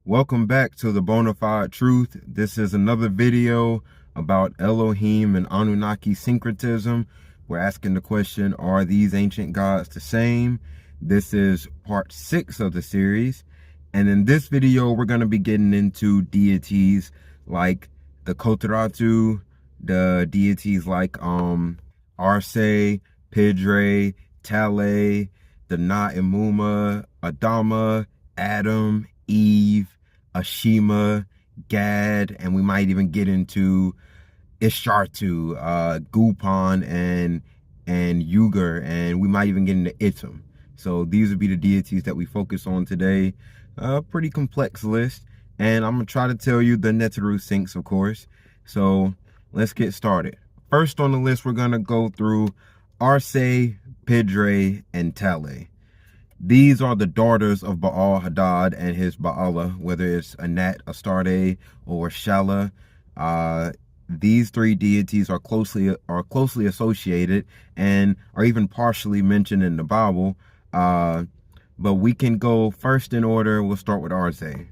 Welcome back to the Bonafide Truth. This is another video about Elohim and Anunnaki syncretism. We're asking the question, are these ancient gods the same? This is part 6 of the series. And in this video, we're going to be getting into deities like the Kotaratu, the deities like Arse, Pidre, Tale, the Na-Imuma, Adama, Adam, Eve, Ashima, Gad, and we might even get into Ishartu, Gupan, and Ugar, and we might even get into Itum. So these would be the deities that we focus on today. A pretty complex list, and I'm gonna try to tell you the Netjeru syncs, of course. So let's get started. First on the list, we're gonna go through Arse, Pidre, and Tale. These are the daughters of Baal Hadad and his Baala, whether it's Anat, Astarte, or Shala. These three deities are closely associated and are even partially mentioned in the Bible. But we can go first in order. We'll start with Arse.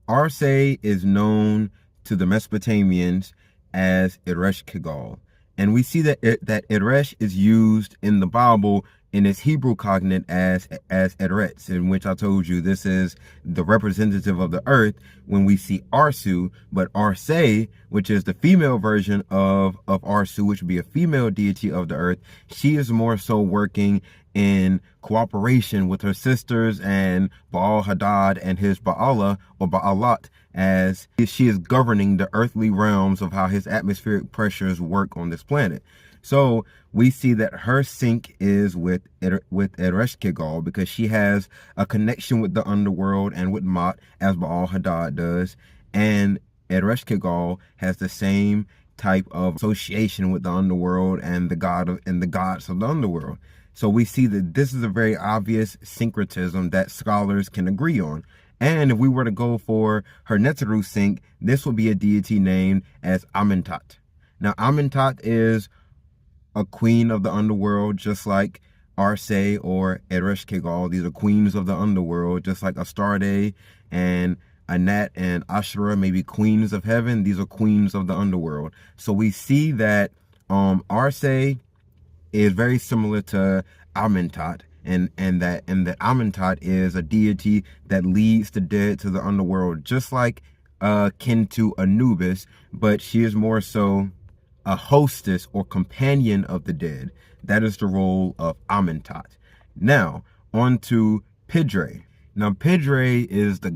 Arse is known to the Mesopotamians as Ereshkigal. And we see that Eresh is used in the Bible in its Hebrew cognate as Eretz, in which I told you this is the representative of the earth when we see Arsu. But Arse, which is the female version of Arsu, which would be a female deity of the earth, she is more so working in cooperation with her sisters and Baal Hadad and his Baala or Baalat, as she is governing the earthly realms of how his atmospheric pressures work on this planet. So we see that her sync is with Ereshkigal because she has a connection with the underworld and with Mot as Baal Hadad does, and Ereshkigal has the same type of association with the underworld and the gods of the underworld. So we see that this is a very obvious syncretism that scholars can agree on. And if we were to go for her Netjeru sync, this will be a deity named as Amentat. Now, Amentat is a queen of the underworld, just like Arse or Ereshkigal. These are queens of the underworld, just like Astarte and Anat and Ashura may be queens of heaven. These are queens of the underworld. So we see that Arse is very similar to Amentat, and that Amentat is a deity that leads the dead to the underworld, just like kin to Anubis, but she is more so a hostess or companion of the dead. That is the role of Amentat. Now, on to Pidre. Now, Pidre is the